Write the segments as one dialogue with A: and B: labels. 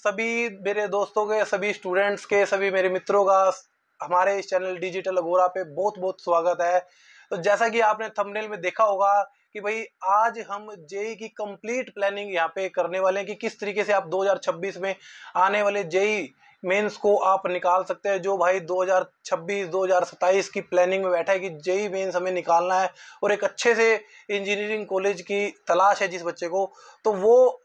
A: सभी मेरे दोस्तों के, सभी स्टूडेंट्स के, सभी मेरे मित्रों का हमारे इस चैनल डिजिटल अगोरा पे बहुत बहुत स्वागत है। तो जैसा कि आपने थंबनेल में देखा होगा कि भाई आज हम जेई की कंप्लीट प्लानिंग यहाँ पे करने वाले हैं कि किस तरीके से आप 2026 में आने वाले जेई मेंस को आप निकाल सकते हैं। जो भाई 2026 2027 की प्लानिंग में बैठा है कि जेई मेंस हमें निकालना है और एक अच्छे से इंजीनियरिंग कॉलेज की तलाश है जिस बच्चे को, तो वो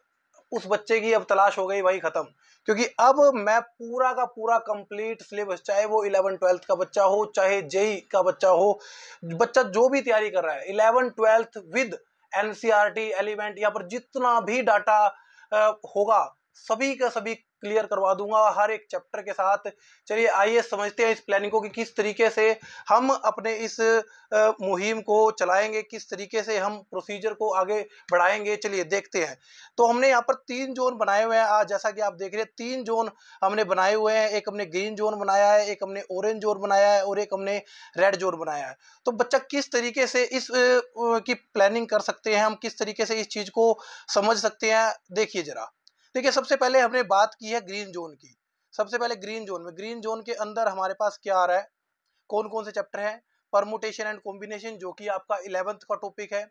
A: उस बच्चे की अब तलाश हो गई भाई खत्म। क्योंकि अब मैं पूरा का पूरा कंप्लीट सिलेबस, चाहे वो 11th-12th का बच्चा हो, चाहे जेई का बच्चा हो, बच्चा जो भी तैयारी कर रहा है 11th-12th विद एनसीईआरटी एलिमेंट, यहाँ पर जितना भी डाटा होगा सभी का सभी क्लियर करवा दूंगा हर एक चैप्टर के साथ। चलिए आइए समझते हैं इस प्लानिंग को कि किस तरीके से हम अपने इस मुहिम को चलाएंगे, किस तरीके से हम प्रोसीजर को आगे बढ़ाएंगे। चलिए देखते हैं। तो हमने यहाँ पर 3 जोन बनाए हुए हैं। आज जैसा कि आप देख रहे हैं 3 जोन हमने बनाए हुए हैं। एक हमने ग्रीन जोन बनाया है, एक हमने ऑरेंज जोन बनाया है और एक हमने रेड जोन बनाया है। तो बच्चा किस तरीके से इस की प्लानिंग कर सकते हैं, हम किस तरीके से इस चीज को समझ सकते हैं, देखिए जरा। देखिए सबसे पहले हमने बात की है ग्रीन जोन की। सबसे पहले ग्रीन जोन के अंदर हमारे पास क्या आ रहा है, कौन कौन से चैप्टर हैं। परमुटेशन एंड कॉम्बिनेशन जो कि आपका 11th का टॉपिक है।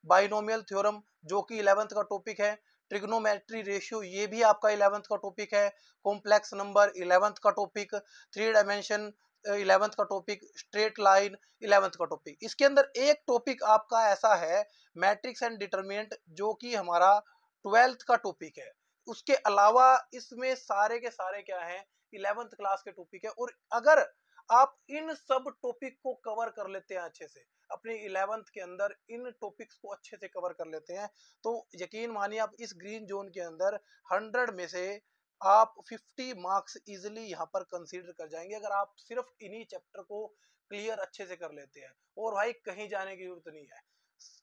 A: बाइनोमियल थ्योरम जो कि 11th का टॉपिक है। ट्रिग्नोमेट्री रेशियो ये भी आपका 11th का टॉपिक है। कॉम्प्लेक्स नंबर 11th का टॉपिक। 3 डायमेंशन 11th का टॉपिक। स्ट्रेट लाइन 11th का टॉपिक। इसके अंदर एक टॉपिक आपका ऐसा है मैट्रिक्स एंड डिटरमिनेंट जो कि हमारा 12th का टॉपिक है। उसके अलावा इसमें सारे के सारे क्या हैं, 11th क्लास के टॉपिक है। और अगर आप इन सब टॉपिक को कवर कर लेते हैं अच्छे से, अपनी 11th के अंदर इन टॉपिक्स को अच्छे से कवर कर लेते हैं, तो यकीन मानिए आप इस ग्रीन जोन के अंदर 100 में से आप 50 मार्क्स इजिली यहाँ पर कंसीडर कर जाएंगे, अगर आप सिर्फ इन्हीं चैप्टर को क्लियर अच्छे से कर लेते हैं। और भाई कहीं जाने की जरूरत नहीं है।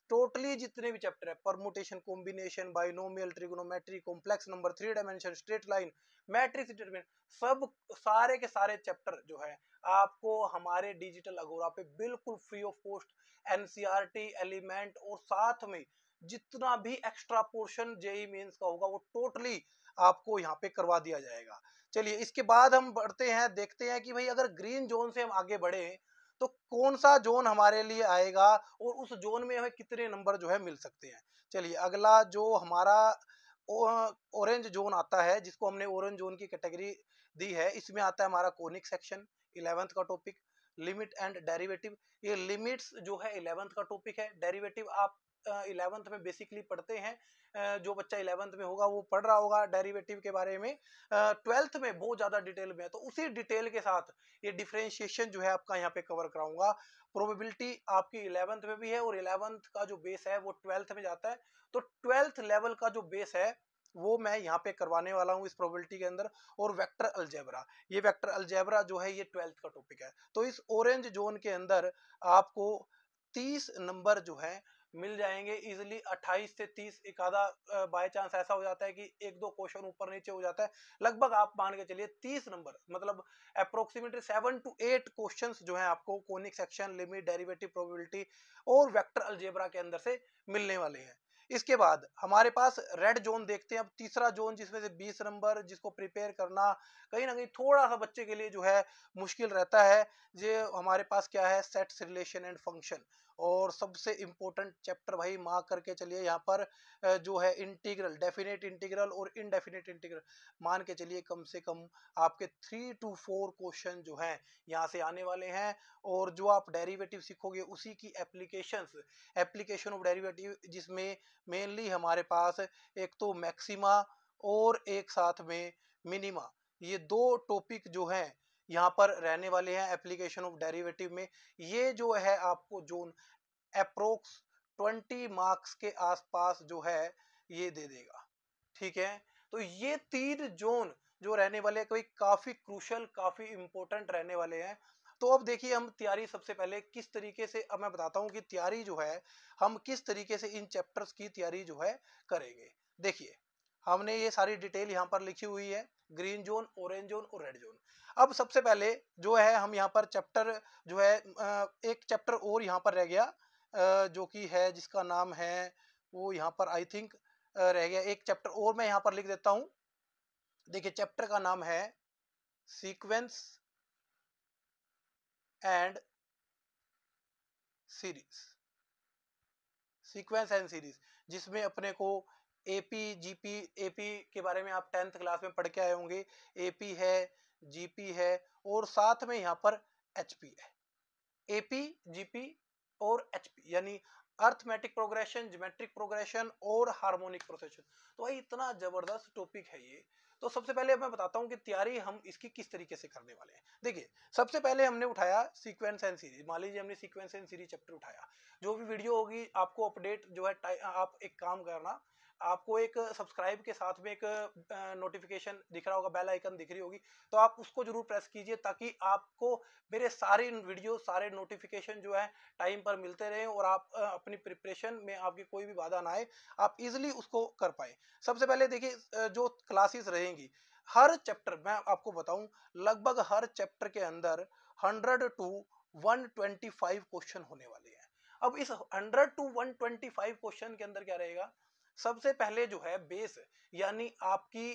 A: टोटली जितने भी चैप्टर है, permutation, combination, binomial, trigonometry, complex number, 3 dimension, straight line, matrix determinant, सब सारे के सारे चैप्टर जो है आपको हमारे डिजिटल अगोरा पे बिल्कुल free of cost NCERT element और साथ में जितना भी एक्स्ट्रा पोर्शन जेई मेंस का होगा वो टोटली आपको यहाँ पे करवा दिया जाएगा। चलिए इसके बाद हम बढ़ते हैं, देखते हैं कि भाई अगर ग्रीन जोन से हम आगे बढ़े तो कौन सा जोन हमारे लिए आएगा और उस जोन में हमें कितने नंबर जो है मिल सकते हैं। चलिए अगला जो हमारा ऑरेंज जोन आता है, जिसको हमने ऑरेंज जोन की कैटेगरी दी है, इसमें आता है हमारा कोनिक सेक्शन 11th का टॉपिक। लिमिट एंड डेरिवेटिव, ये लिमिट्स जो है 11th का टॉपिक है। डेरिवेटिव आप 11th में बेसिकली पढ़ते हैं। जो बच्चा 11th में होगा वो पढ़ रहा होगा डेरिवेटिव के बारे में। 12th में बहुत ज्यादा डिटेल में है, तो उसी डिटेल के साथ ये डिफरेंशिएशन जो है आपका यहाँ पे कवर कराऊंगा। प्रोबेबिलिटी आपकी 11th में भी है और 11th का जो बेस है वो 12th में जाता है। तो 12th लेवल का जो बेस है वो मैं यहाँ पे करवाने वाला हूँ इस प्रोबेबिलिटी के अंदर। और वेक्टर अलजेब्रा, ये वेक्टर अलजेब्रा जो है ये 12th का टॉपिक है। तो इस ऑरेंज जोन के अंदर आपको 30 नंबर जो है मिल जाएंगे इजिली। 28 से 30, एक आधा बाय चांस ऐसा हो जाता है कि एक दो क्वेश्चन ऊपर नीचे हो जाता है, लगभग आप मान के चलिए 30 नंबर, मतलब अप्रोक्सीमेटली 7 to 8 क्वेश्चंस जो है आपको conic section, limit, derivative, probability और वेक्टर अलजेब्रा के अंदर से मिलने वाले हैं। इसके बाद हमारे पास रेड जोन देखते हैं। अब तीसरा जोन जिसमें से 20 नंबर, जिसको प्रिपेयर करना कहीं ना कहीं थोड़ा सा बच्चे के लिए जो है मुश्किल रहता है। ये हमारे पास क्या है, सेट्स, रिलेशन एंड फंक्शन। और सबसे इंपॉर्टेंट चैप्टर भाई मार्क करके चलिए यहाँ पर जो है इंटीग्रल, डेफिनेट इंटीग्रल और इनडेफिनेट इंटीग्रल। मान के चलिए कम से कम आपके 3 to 4 क्वेश्चन जो हैं यहाँ से आने वाले हैं। और जो आप डेरिवेटिव सीखोगे उसी की एप्लीकेशन ऑफ डेरिवेटिव, जिसमें मेनली हमारे पास एक तो मैक्सिमा और एक साथ में मिनिमा, ये दो टॉपिक जो हैं यहाँ पर रहने वाले हैं एप्लीकेशन ऑफ डेरिवेटिव में। ये जो है आपको जोन अप्रोक्स 20 मार्क्स के आसपास जो है ये दे देगा। ठीक है, तो ये 3 जोन जो रहने वाले कोई काफी क्रूशल, काफी इंपॉर्टेंट रहने वाले हैं। तो अब देखिए हम तैयारी सबसे पहले किस तरीके से, अब मैं बताता हूँ कि तैयारी जो है हम किस तरीके से इन चैप्टर्स की तैयारी जो है करेंगे। देखिए हमने ये सारी डिटेल यहाँ पर लिखी हुई है, ग्रीन जोन, ऑरेंज जोन और रेड जोन। अब सबसे पहले जो है हम यहाँ पर चैप्टर जो है एक चैप्टर और यहाँ पर रह गया, जो कि है जिसका नाम है वो यहाँ पर आई थिंक रह गया, एक चैप्टर और मैं यहाँ पर लिख देता हूँ देखिए चैप्टर का नाम है sequence and series, sequence and series, जिसमें अपने को एपी जीपी, एपी के बारे में आप 10th क्लास में पढ़ के आए होंगे, एपी है, जीपी है और साथ में यहाँ पर एचपी है। एपी, जीपी और एचपी यानी अर्थमेटिक प्रोग्रेशन, ज्योमेट्रिक प्रोग्रेशन और हार्मोनिक प्रोग्रेशन। तो भाई इतना जबरदस्त टॉपिक है ये। तो सबसे पहले मैं बताता हूँ कि तैयारी हम इसकी किस तरीके से करने वाले हैं। देखिए सबसे पहले हमने उठाया सीक्वेंस एंड सीरीज। मान लीजिए हमने सीक्वेंस एंड सीरीज चैप्टर उठाया, जो भी वीडियो होगी आपको अपडेट जो है, आप एक काम करना, आपको एक सब्सक्राइब के साथ में एक नोटिफिकेशन दिख रहा होगा, बेल आइकन दिख रही होगी, तो आप उसको जरूर प्रेस कीजिए ताकि आपको मेरे सारे वीडियो, सारे नोटिफिकेशन जो है टाइम पर मिलते रहे और आप अपनी प्रिपरेशन में आपकी कोई भी बाधा ना आए, आप इजीली उसको कर पाए। सबसे पहले देखिए जो क्लासेस रहेंगी, हर चैप्टर मैं आपको बताऊं, लगभग हर चैप्टर के अंदर 100 टू 125 क्वेश्चन होने वाले हैं। अब इस 100 टू 125 क्वेश्चन के अंदर क्या रहेगा, सबसे पहले जो है बेस यानी आपकी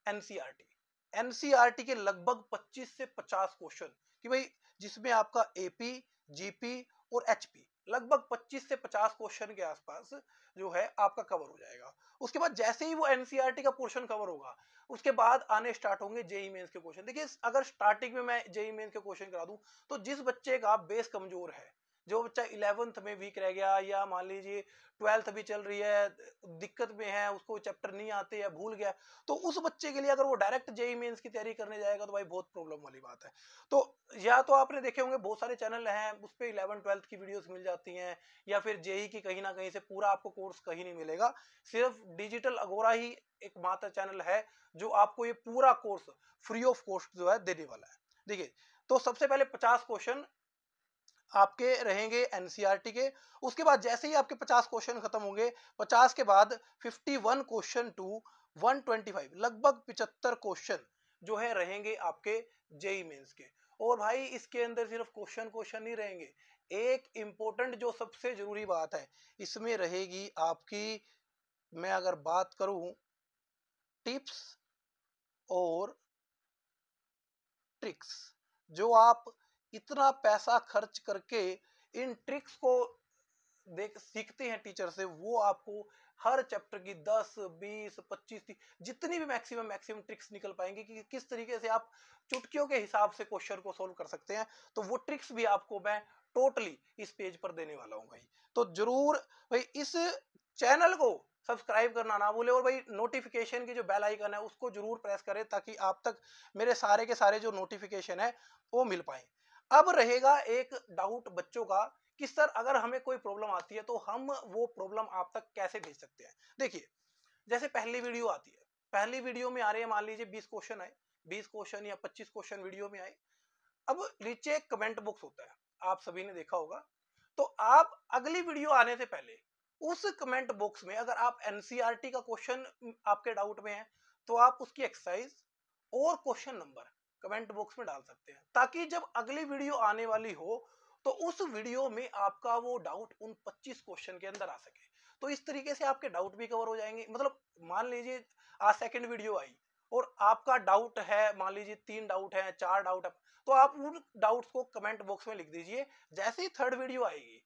A: एनसीईआरटी, एनसीईआरटी के लगभग 25 से 50 क्वेश्चन कि भाई जिसमें आपका एपी, जीपी और एचपी लगभग 25 से 50 क्वेश्चन के आसपास जो है आपका कवर हो जाएगा। उसके बाद जैसे ही वो एनसीईआरटी का पोर्शन कवर होगा, उसके बाद आने स्टार्ट होंगे जेई मेंस के क्वेश्चन। देखिए अगर स्टार्टिंग में मैं जेई मेंस के क्वेश्चन करा दूं, तो जिस बच्चे का बेस कमजोर है, जो बच्चा 11th में वीक रह गया या मान लीजिए 12th भी चल रही है, दिक्कत में है, उसको चैप्टर नहीं आते या भूल गया, तो उस बच्चे के लिए अगर वो डायरेक्ट जेई मेंस की तैयारी करने जाएगा तो भाई बहुत प्रॉब्लम वाली बात है। तो या तो आपने देखे होंगे बहुत सारे चैनल हैं उस पर 11th-12th की वीडियोस मिल जाती हैं, या फिर जेई की कहीं ना कहीं से पूरा आपको कोर्स कहीं नहीं मिलेगा। सिर्फ डिजिटल अगोरा ही एकमात्र चैनल है जो आपको ये पूरा कोर्स फ्री ऑफ कॉस्ट जो है देने वाला है। देखिए तो सबसे पहले 50 क्वेश्चन आपके रहेंगे एनसीईआरटी के। उसके बाद जैसे ही आपके 50 क्वेश्चन खत्म होंगे, 50 के बाद 51 क्वेश्चन टू 125 लगभग 75 क्वेश्चन जो है रहेंगे आपके जेई मेंस के। और भाई इसके अंदर सिर्फ क्वेश्चन क्वेश्चन नहीं रहेंगे, एक इंपॉर्टेंट जो सबसे जरूरी बात है इसमें रहेगी आपकी, मैं अगर बात करूं टिप्स और ट्रिक्स। जो आप इतना पैसा खर्च करके इन ट्रिक्स को देख सीखते हैं टीचर से, वो आपको हर चैप्टर की 10, 20, 25 जितनी भी मैक्सिमम ट्रिक्स निकल पाएंगे कि किस तरीके से आप चुटकियों के हिसाब से क्वेश्चन को सोल्व कर सकते हैं, तो वो ट्रिक्स भी आपको मैं टोटली इस पेज पर देने वाला हूं भाई। तो जरूर भाई इस चैनल को सब्सक्राइब करना ना भूले और भाई नोटिफिकेशन की जो बेल आइकन है उसको जरूर प्रेस करें ताकि आप तक मेरे सारे के सारे जो नोटिफिकेशन है वो मिल पाए। अब रहेगा एक डाउट बच्चों का कि सर अगर हमें कोई प्रॉब्लम आती है तो हम वो प्रॉब्लम आप तक कैसे भेज सकते हैं। देखिए जैसे पहली वीडियो आती है, पहली वीडियो में आ रही है, मान लीजिए 20 क्वेश्चन आए, 20 क्वेश्चन या 25 क्वेश्चन वीडियो में आए। अब नीचे एक कमेंट बॉक्स होता है, आप सभी ने देखा होगा। तो आप अगली वीडियो आने से पहले उस कमेंट बॉक्स में अगर आप एनसीईआरटी का क्वेश्चन आपके डाउट में है, तो आप उसकी एक्सरसाइज और क्वेश्चन नंबर कमेंट बॉक्स में डाल सकते हैं, ताकि जब अगली वीडियो आने वाली हो तो उस वीडियो में आपका वो डाउट उन 25 क्वेश्चन के अंदर आ सके। तो इस तरीके से आपके डाउट भी कवर हो जाएंगे। मतलब मान लीजिए आज सेकंड वीडियो आई और आपका डाउट है, मान लीजिए 3 डाउट है, 4 डाउट है, तो आप उन डाउट्स को कमेंट बॉक्स में लिख दीजिए। जैसे ही थर्ड वीडियो आएगी,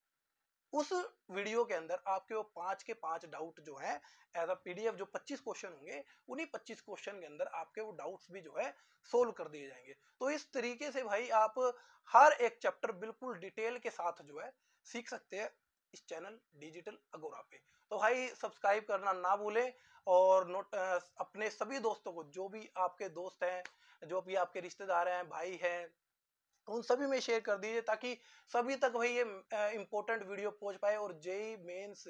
A: उस वीडियो के अंदर आपके वो 5 के 5 डाउट जो है एज अ पीडीएफ, जो 25 क्वेश्चन होंगे, उन्हीं 25 क्वेश्चन के अंदर आपके वो डाउट्स भी जो है सोल्व कर दिए जाएंगे। तो इस तरीके से भाई आप हर एक चैप्टर बिल्कुल डिटेल के साथ जो है सीख सकते हैं इस चैनल डिजिटल अगोरा पे। तो भाई सब्सक्राइब करना ना भूलें और अपने सभी दोस्तों को, जो भी आपके दोस्त हैं, जो भी आपके रिश्तेदार हैं, भाई हैं, उन सभी में शेयर कर दीजिए ताकि सभी तक भाई ये इंपॉर्टेंट वीडियो पहुंच पाए और जेई मेंस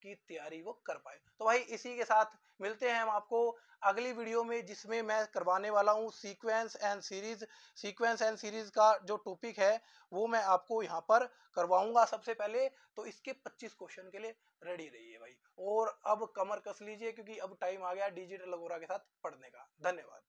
A: की तैयारी वो कर पाए। तो भाई इसी के साथ मिलते हैं हम आपको अगली वीडियो में, जिसमें मैं करवाने वाला हूं sequence and series. Sequence and series का जो टॉपिक है वो मैं आपको यहाँ पर करवाऊंगा सबसे पहले। तो इसके 25 क्वेश्चन के लिए रेडी रहिए भाई, और अब कमर कस लीजिए क्योंकि अब टाइम आ गया डिजिटल अगोरा के साथ पढ़ने का। धन्यवाद।